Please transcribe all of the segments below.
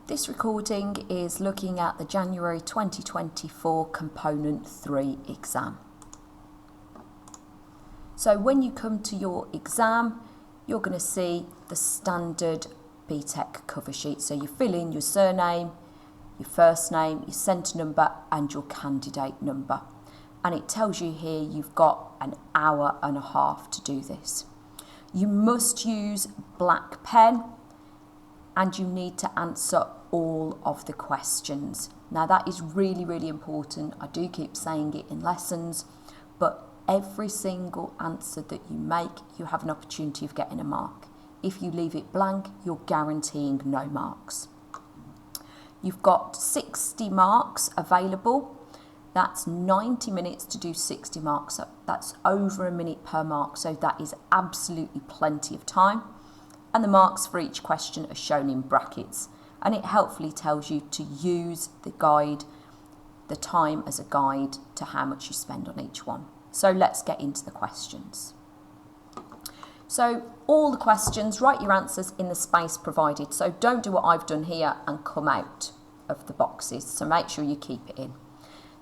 This recording is looking at the January 2024 Component 3 exam. So when you come to your exam, you're going to see the standard BTEC cover sheet. So you fill in your surname, your first name, your centre number and your candidate number. And it tells you here you've got an hour and a half to do this. You must use black pen and you need to answer all of the questions. Now that is really, really important. I do keep saying it in lessons, but every single answer that you make, you have an opportunity of getting a mark. If you leave it blank, you're guaranteeing no marks. You've got 60 marks available. That's 90 minutes to do 60 marks. So that's over a minute per mark. So that is absolutely plenty of time. And the marks for each question are shown in brackets. And it helpfully tells you to use the guide, the time as a guide to how much you spend on each one. So let's get into the questions. So all the questions, write your answers in the space provided. So don't do what I've done here and come out of the boxes. So make sure you keep it in.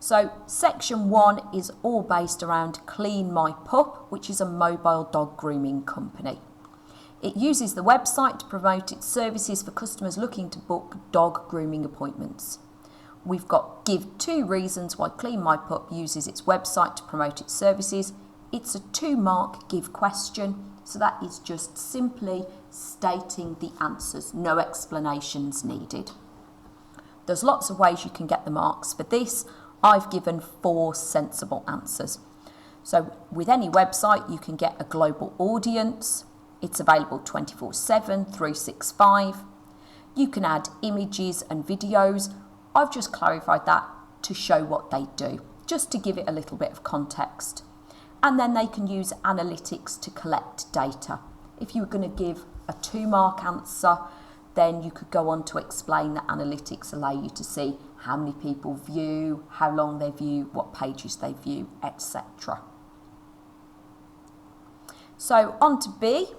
So section 1 is all based around Clean My Pup, which is a mobile dog grooming company. It uses the website to promote its services for customers looking to book dog grooming appointments. We've got give 2 reasons why Clean My Pup uses its website to promote its services. It's a 2-mark give question, so that is just simply stating the answers, no explanations needed. There's lots of ways you can get the marks for this. I've given 4 sensible answers. So with any website, you can get a global audience. It's available 24/7, 365. You can add images and videos. I've just clarified that to show what they do, just to give it a little bit of context. And then they can use analytics to collect data. If you were going to give a 2-mark answer, then you could go on to explain that analytics allow you to see how many people view, how long they view, what pages they view, etc. So on to B.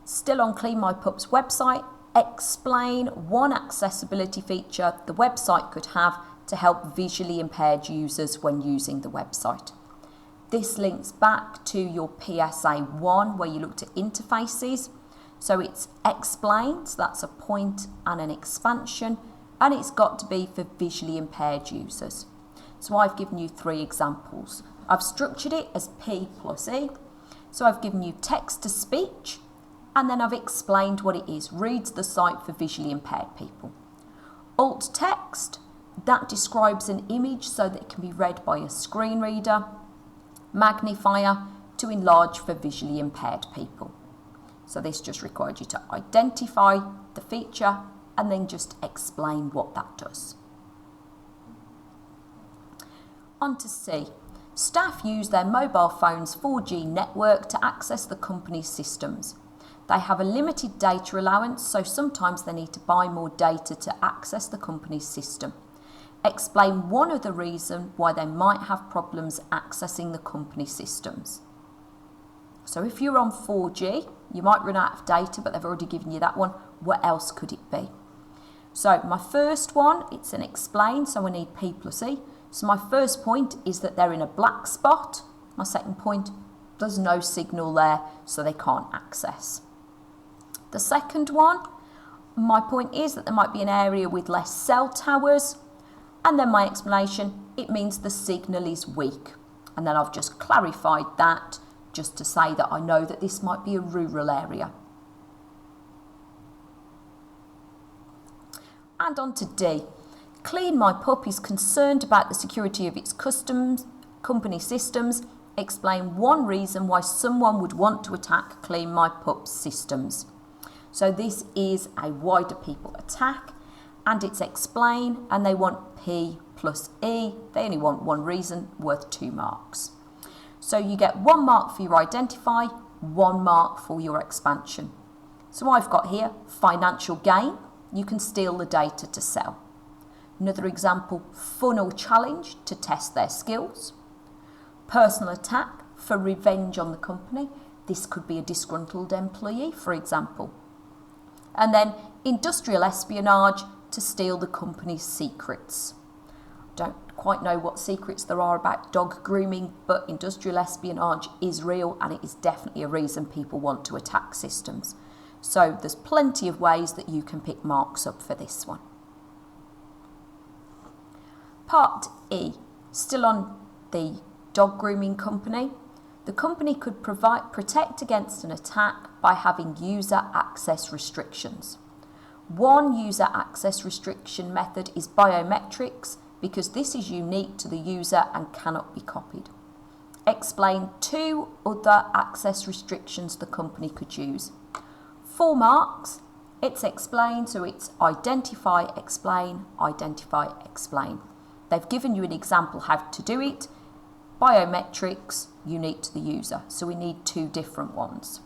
Still on Clean My Pup's website, explain one accessibility feature the website could have to help visually impaired users when using the website. This links back to your PSA 1 where you looked at interfaces. So it's explain, so that's a point and an expansion, and it's got to be for visually impaired users. So I've given you 3 examples. I've structured it as P plus E. So I've given you text to speech, and then I've explained what it is. Reads the site for visually impaired people. Alt text, that describes an image so that it can be read by a screen reader. Magnifier, to enlarge for visually impaired people. So this just required you to identify the feature and then just explain what that does. On to C. Staff use their mobile phone's 4G network to access the company's systems. They have a limited data allowance, so sometimes they need to buy more data to access the company's system. Explain one of the reasons why they might have problems accessing the company systems. So if you're on 4G, you might run out of data, but they've already given you that one. What else could it be? So my first one, it's an explain, so I need P plus E. So my first point is that they're in a black spot. My second point, there's no signal there, so they can't access. The second one, my point is that there might be an area with less cell towers. And then my explanation, it means the signal is weak. And then I've just clarified that just to say that I know that this might be a rural area. And on to D. Clean My Pup is concerned about the security of its company systems. Explain one reason why someone would want to attack Clean My Pup's systems. So this is a wider people attack, and it's explain, and they want P plus E. They only want one reason, worth 2 marks. So you get 1 mark for your identify, 1 mark for your expansion. So I've got here financial gain. You can steal the data to sell. Another example, funnel challenge to test their skills. Personal attack for revenge on the company. This could be a disgruntled employee, for example. And then industrial espionage to steal the company's secrets. Don't quite know what secrets there are about dog grooming, but industrial espionage is real and it is definitely a reason people want to attack systems. So there's plenty of ways that you can pick marks up for this one. Part E, still on the dog grooming company. The company could protect against an attack by having user access restrictions. One user access restriction method is biometrics, because this is unique to the user and cannot be copied. Explain 2 other access restrictions the company could use. 4 marks, it's explain, so it's identify, explain, identify, explain. They've given you an example how to do it. Biometrics, unique to the user, so we need 2 different ones.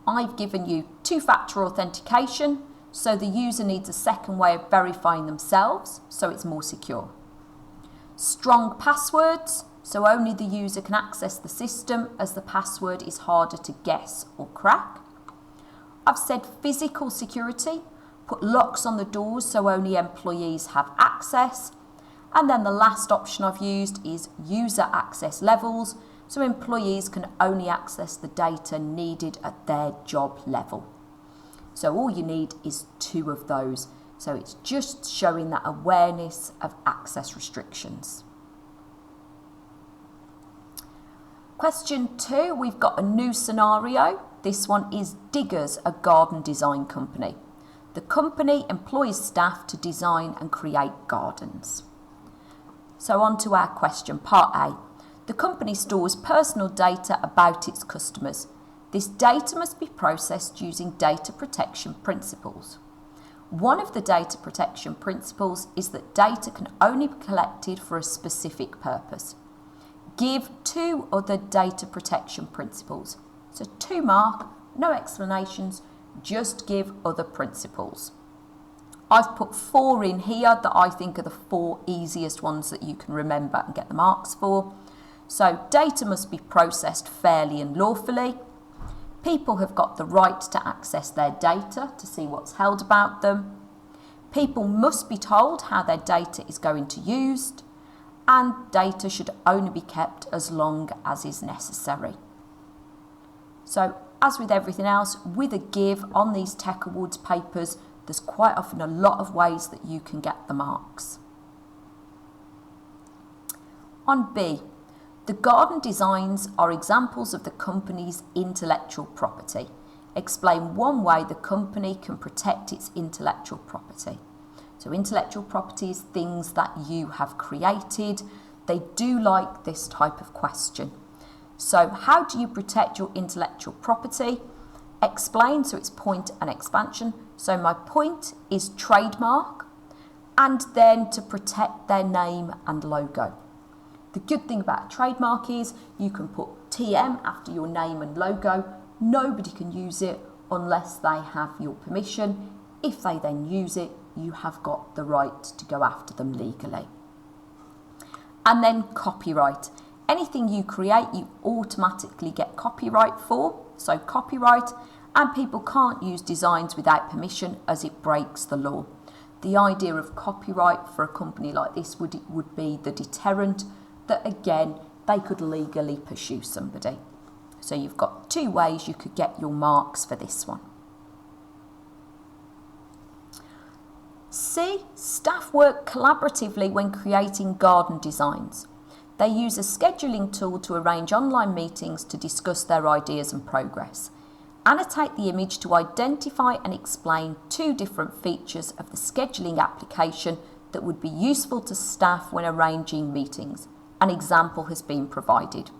I've given you 2-factor authentication, so the user needs a second way of verifying themselves, so it's more secure. Strong passwords, so only the user can access the system as the password is harder to guess or crack. I've said physical security, put locks on the doors so only employees have access. And then the last option I've used is user access levels, so employees can only access the data needed at their job level. So all you need is 2 of those. So it's just showing that awareness of access restrictions. Question 2, we've got a new scenario. This one is Diggers, a garden design company. The company employs staff to design and create gardens. So on to our question, part A. The company stores personal data about its customers. This data must be processed using data protection principles. One of the data protection principles is that data can only be collected for a specific purpose. Give 2 other data protection principles. So 2 mark, no explanations, just give other principles. I've put 4 in here that I think are the 4 easiest ones that you can remember and get the marks for. So data must be processed fairly and lawfully. People have got the right to access their data to see what's held about them. People must be told how their data is going to be used, and data should only be kept as long as is necessary. So as with everything else, with a give on these Tech Awards papers, there's quite often a lot of ways that you can get the marks. On B, the garden designs are examples of the company's intellectual property. Explain 1 way the company can protect its intellectual property. So intellectual property is things that you have created. They do like this type of question. So how do you protect your intellectual property? Explain, so it's point and expansion. So my point is trademark, and then to protect their name and logo. The good thing about a trademark is you can put TM after your name and logo. Nobody can use it unless they have your permission. If they then use it, you have got the right to go after them legally. And then copyright. Anything you create, you automatically get copyright for. So copyright, and people can't use designs without permission as it breaks the law. The idea of copyright for a company like this would be the deterrent that, again, they could legally pursue somebody. So you've got 2 ways you could get your marks for this one. C, staff work collaboratively when creating garden designs. They use a scheduling tool to arrange online meetings to discuss their ideas and progress. Annotate the image to identify and explain 2 different features of the scheduling application that would be useful to staff when arranging meetings. An example has been provided.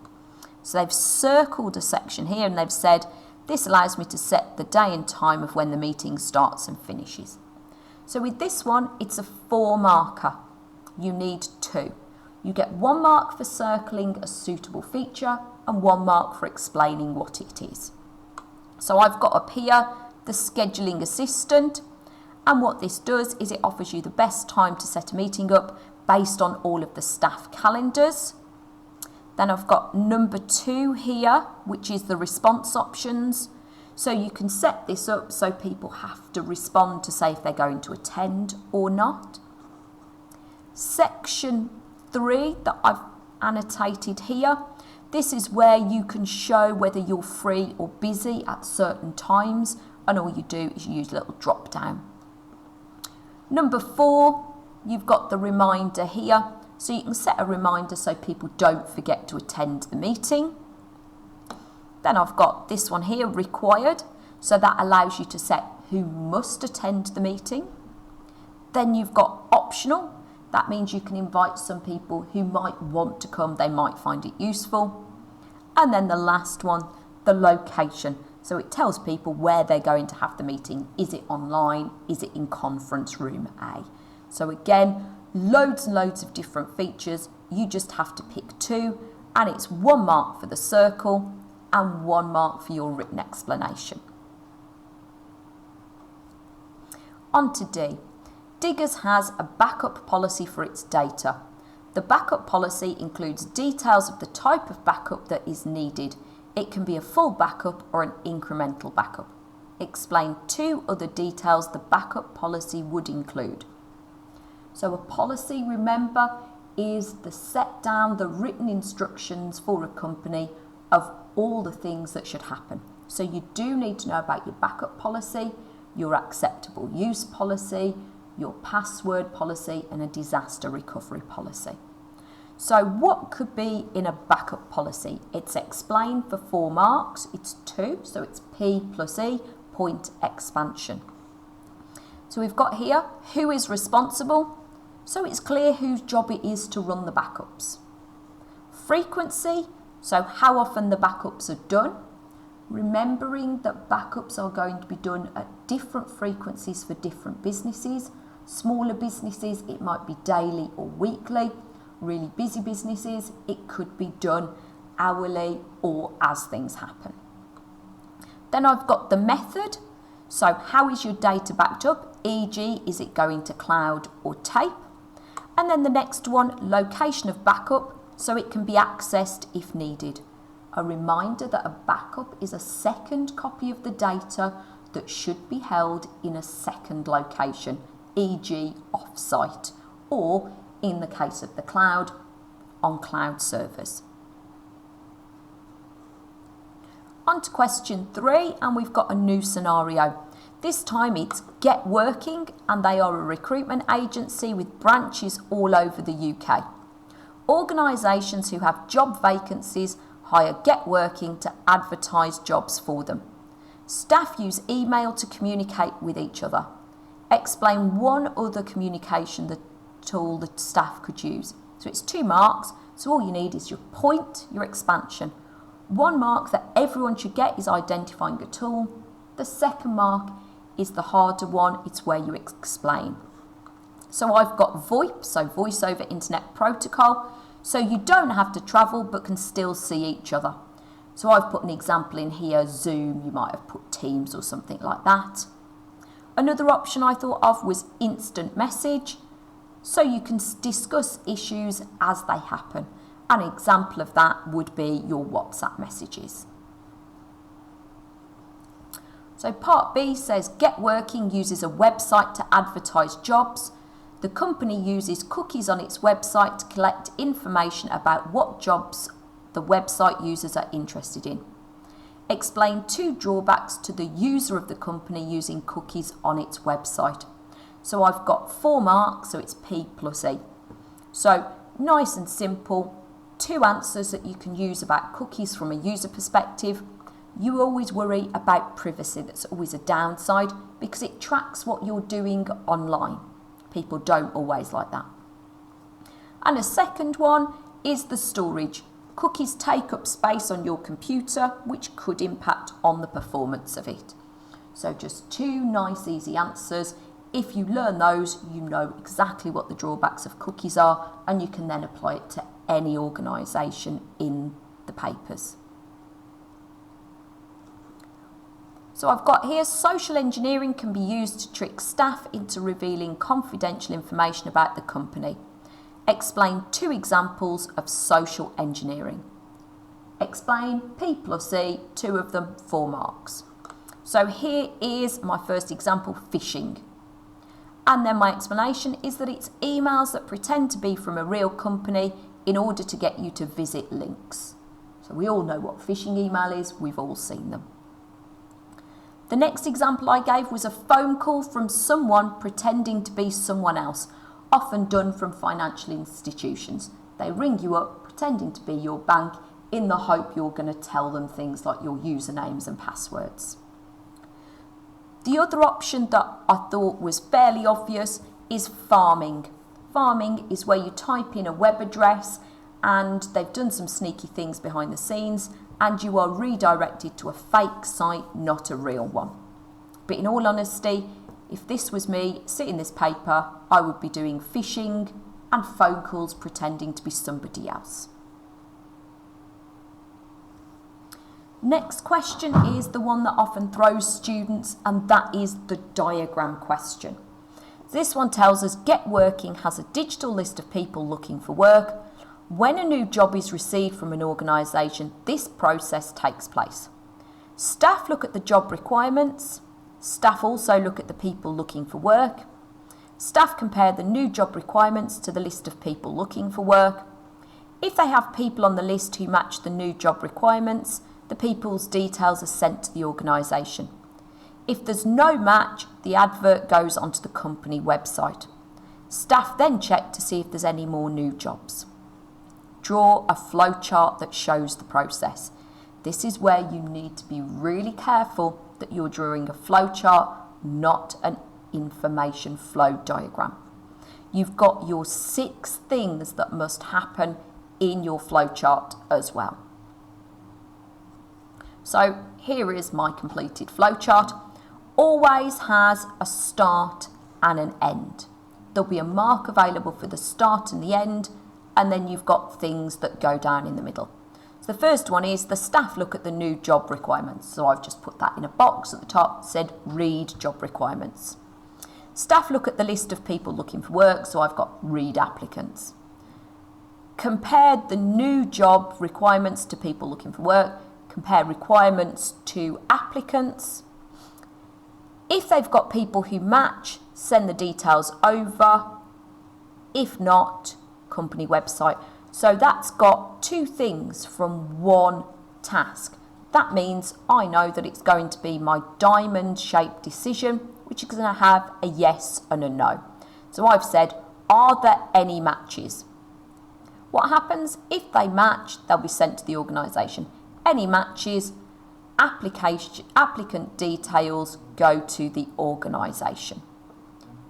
So they've circled a section here and they've said, this allows me to set the day and time of when the meeting starts and finishes. So with this one, it's a 4 marker. You need 2. You get 1 mark for circling a suitable feature and 1 mark for explaining what it is. So I've got up here the scheduling assistant, and what this does is it offers you the best time to set a meeting up based on all of the staff calendars. Then I've got number 2 here, which is the response options. So you can set this up so people have to respond to say if they're going to attend or not. Section 3 that I've annotated here, this is where you can show whether you're free or busy at certain times, and all you do is you use a little drop down. Number 4, you've got the reminder here, so you can set a reminder so people don't forget to attend the meeting. Then I've got this one here, required, so that allows you to set who must attend the meeting. Then you've got optional, that means you can invite some people who might want to come, they might find it useful. And then the last one, the location, so it tells people where they're going to have the meeting. Is it online? Is it in conference room A? So again, loads and loads of different features. You just have to pick 2, and it's 1 mark for the circle and 1 mark for your written explanation. On to D. Diggers has a backup policy for its data. The backup policy includes details of the type of backup that is needed. It can be a full backup or an incremental backup. Explain 2 other details the backup policy would include. So a policy, remember, is the set down, the written instructions for a company of all the things that should happen. So you do need to know about your backup policy, your acceptable use policy, your password policy, and a disaster recovery policy. So what could be in a backup policy? It's explained for 4 marks, it's 2, so it's P plus E, point expansion. So we've got here, who is responsible? So it's clear whose job it is to run the backups. Frequency, so how often the backups are done. Remembering that backups are going to be done at different frequencies for different businesses. Smaller businesses, it might be daily or weekly. Really busy businesses, it could be done hourly or as things happen. Then I've got the method. So how is your data backed up? E.g., is it going to cloud or tape? And then the next one, location of backup, so it can be accessed if needed. A reminder that a backup is a second copy of the data that should be held in a second location, e.g. off-site, or in the case of the cloud, on cloud servers. On to question 3, and we've got a new scenario. This time it's Get Working, and they are a recruitment agency with branches all over the UK. Organisations who have job vacancies hire Get Working to advertise jobs for them. Staff use email to communicate with each other. Explain 1 other communication tool the staff could use. So it's 2 marks, so all you need is your point, your expansion. 1 mark that everyone should get is identifying a tool. The second mark is the harder one, it's where you explain. So I've got VoIP, so Voice over Internet Protocol, so you don't have to travel but can still see each other. So I've put an example in here, Zoom, you might have put Teams or something like that. Another option I thought of was instant message, so you can discuss issues as they happen. An example of that would be your WhatsApp messages. So part B says Get Working uses a website to advertise jobs. The company uses cookies on its website to collect information about what jobs the website users are interested in. Explain 2 drawbacks to the user of the company using cookies on its website. So I've got 4 marks, so it's P plus E. So nice and simple, 2 answers that you can use about cookies from a user perspective. You always worry about privacy, that's always a downside because it tracks what you're doing online. People don't always like that. And a second one is the storage. Cookies take up space on your computer, which could impact on the performance of it. So just 2 nice easy answers. If you learn those, you know exactly what the drawbacks of cookies are, and you can then apply it to any organisation in the papers. So I've got here, social engineering can be used to trick staff into revealing confidential information about the company. Explain 2 examples of social engineering. Explain P plus E, 2 of them, 4 marks. So here is my first example, phishing. And then my explanation is that it's emails that pretend to be from a real company in order to get you to visit links. So we all know what phishing email is, we've all seen them. The next example I gave was a phone call from someone pretending to be someone else, often done from financial institutions. They ring you up pretending to be your bank in the hope you're going to tell them things like your usernames and passwords. The other option that I thought was fairly obvious is farming. Farming is where you type in a web address and they've done some sneaky things behind the scenes and you are redirected to a fake site, not a real one. But in all honesty, if this was me sitting this paper, I would be doing phishing and phone calls pretending to be somebody else. Next question is the one that often throws students, and that is the diagram question. This one tells us Get Working has a digital list of people looking for work. When a new job is received from an organisation, this process takes place. Staff look at the job requirements. Staff also look at the people looking for work. Staff compare the new job requirements to the list of people looking for work. If they have people on the list who match the new job requirements, the people's details are sent to the organisation. If there's no match, the advert goes onto the company website. Staff then check to see if there's any more new jobs. Draw a flowchart that shows the process. This is where you need to be really careful that you're drawing a flowchart, not an information flow diagram. You've got your 6 things that must happen in your flowchart as well. So here is my completed flowchart. Always has a start and an end. There'll be a mark available for the start and the end, and then you've got things that go down in the middle. So the first one is the staff look at the new job requirements. So I've just put that in a box at the top, said read job requirements. Staff look at the list of people looking for work, so I've got read applicants. Compared the new job requirements to people looking for work. Compare requirements to applicants. If they've got people who match, send the details over. If not, company website. So that's got 2 things from one task. That means I know that it's going to be my diamond-shaped decision, which is going to have a yes and a no. So I've said, are there any matches? What happens? If they match, they'll be sent to the organisation. Any matches, applicant details go to the organisation.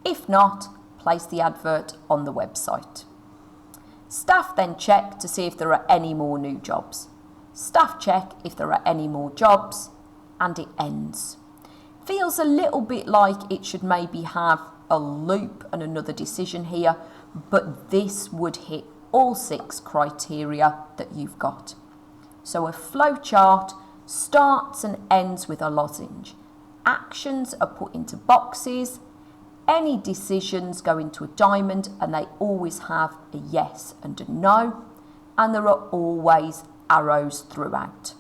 If not, place the advert on the website. Staff then check to see if there are any more new jobs. Staff check if there are any more jobs, and it ends. Feels a little bit like it should maybe have a loop and another decision here, but this would hit all 6 criteria that you've got. So a flowchart starts and ends with a lozenge. Actions are put into boxes. Any decisions go into a diamond, and they always have a yes and a no, and there are always arrows throughout.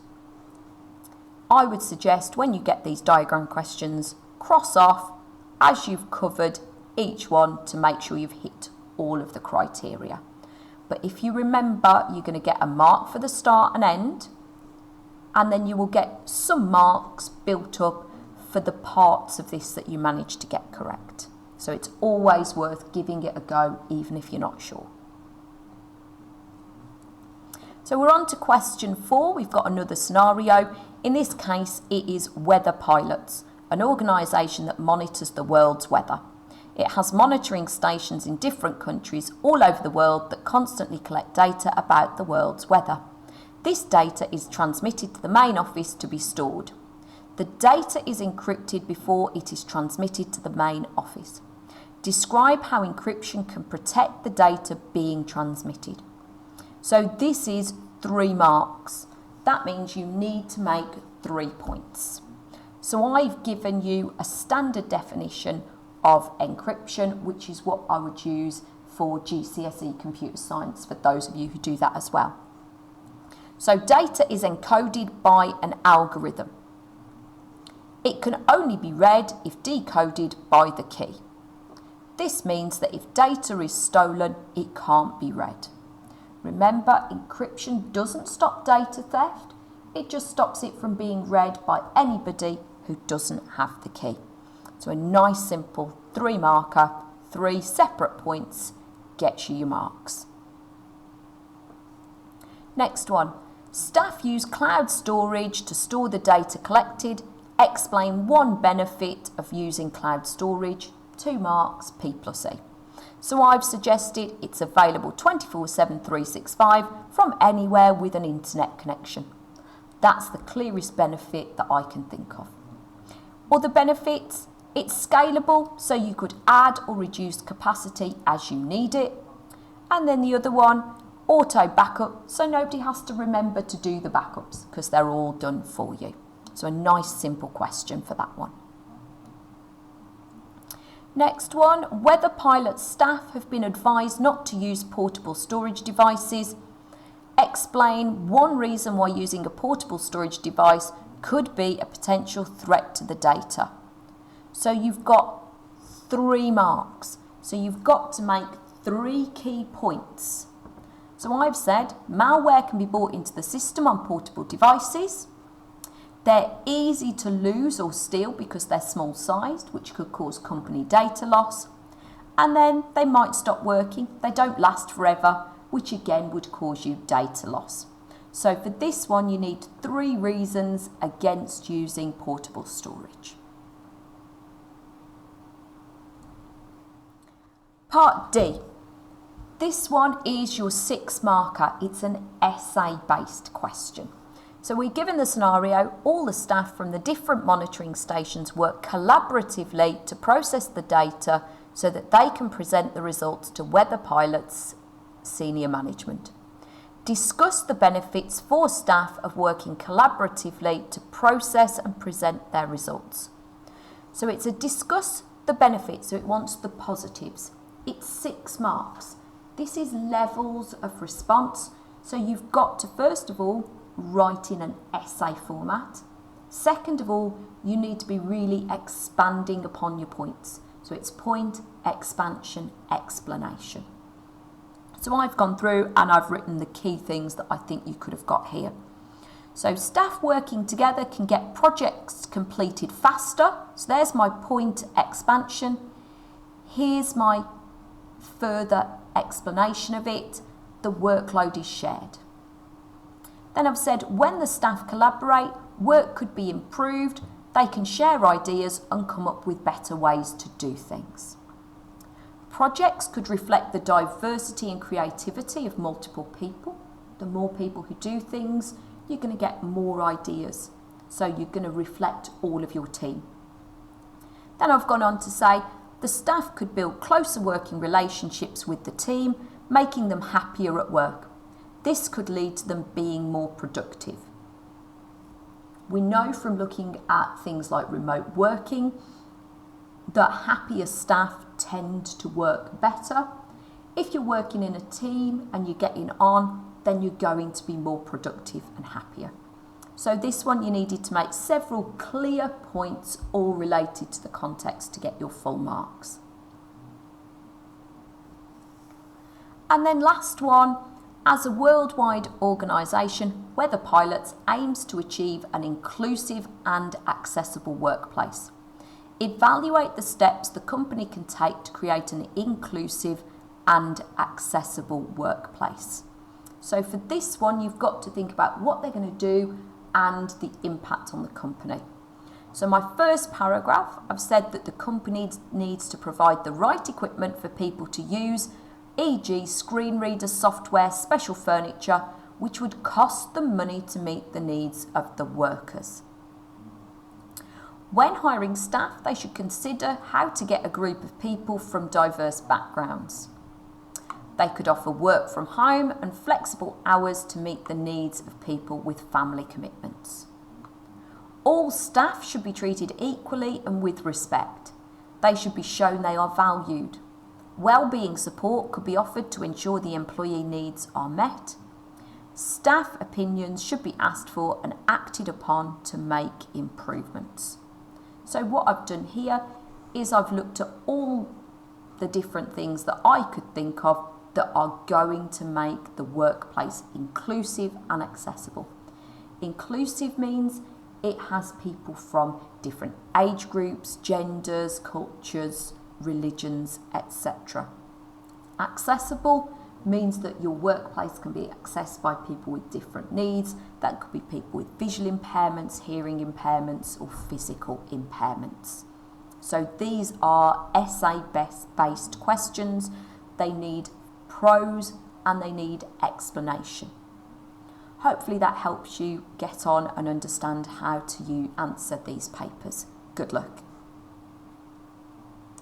I would suggest when you get these diagram questions, cross off as you've covered each one to make sure you've hit all of the criteria. But if you remember, you're going to get a mark for the start and end, and then you will get some marks built up for the parts of this that you managed to get correct. So it's always worth giving it a go, even if you're not sure. So we're on to question 4. We've got another scenario. In this case, it is Weather Pilots, an organisation that monitors the world's weather. It has monitoring stations in different countries all over the world that constantly collect data about the world's weather. This data is transmitted to the main office to be stored. The data is encrypted before it is transmitted to the main office. Describe how encryption can protect the data being transmitted. So this is 3 marks. That means you need to make 3 points. So I've given you a standard definition of encryption, which is what I would use for GCSE computer science for those of you who do that as well. So data is encoded by an algorithm. It can only be read if decoded by the key. This means that if data is stolen, it can't be read. Remember, encryption doesn't stop data theft, it just stops it from being read by anybody who doesn't have the key. So a nice simple 3 marker, 3 separate points gets you your marks. Next one, staff use cloud storage to store the data collected. Explain one benefit of using cloud storage. 2 marks, P plus E. So I've suggested it's available 24/7, 365 from anywhere with an internet connection. That's the clearest benefit that I can think of. Other benefits, it's scalable, so you could add or reduce capacity as you need it. And then the other one, auto backup, so nobody has to remember to do the backups because they're all done for you. So a nice simple question for that one. Next one, whether pilot staff have been advised not to use portable storage devices. Explain one reason why using a portable storage device could be a potential threat to the data. So you've got 3 marks. So you've got to make 3 key points. So I've said malware can be brought into the system on portable devices. They're easy to lose or steal because they're small sized, which could cause company data loss. And then they might stop working. They don't last forever, which again would cause you data loss. So for this one, you need 3 reasons against using portable storage. Part D. This one is your 6 marker. It's an essay-based question. So we're given the scenario, all the staff from the different monitoring stations work collaboratively to process the data so that they can present the results to weather pilots, senior management. Discuss the benefits for staff of working collaboratively to process and present their results. So it's a discuss the benefits, so it wants the positives. It's 6 marks. This is levels of response, so you've got to first of all write in an essay format. Second of all, you need to be really expanding upon your points. So it's point, expansion, explanation. So I've gone through and I've written the key things that I think you could have got here. So staff working together can get projects completed faster. So there's my point, expansion. Here's my further explanation of it. The workload is shared. Then I've said when the staff collaborate, work could be improved, they can share ideas and come up with better ways to do things. Projects could reflect the diversity and creativity of multiple people. The more people who do things, you're going to get more ideas. So you're going to reflect all of your team. Then I've gone on to say the staff could build closer working relationships with the team, making them happier at work. This could lead to them being more productive. We know from looking at things like remote working that happier staff tend to work better. If you're working in a team and you're getting on, then you're going to be more productive and happier. So this one you needed to make several clear points all related to the context to get your full marks. And then last one, as a worldwide organisation, Weather Pilots aims to achieve an inclusive and accessible workplace. Evaluate the steps the company can take to create an inclusive and accessible workplace. So for this one, you've got to think about what they're going to do and the impact on the company. So my first paragraph, I've said that the company needs to provide the right equipment for people to use, e.g. screen reader software, special furniture, which would cost them money to meet the needs of the workers. When hiring staff, they should consider how to get a group of people from diverse backgrounds. They could offer work from home and flexible hours to meet the needs of people with family commitments. All staff should be treated equally and with respect. They should be shown they are valued. Wellbeing support could be offered to ensure the employee needs are met. Staff opinions should be asked for and acted upon to make improvements. So what I've done here is I've looked at all the different things that I could think of that are going to make the workplace inclusive and accessible. Inclusive means it has people from different age groups, genders, cultures, religions, etc. Accessible means that your workplace can be accessed by people with different needs. That could be people with visual impairments, hearing impairments, or physical impairments. So these are essay-based questions. They need prose and they need explanation. Hopefully that helps you get on and understand how to answer these papers. Good luck.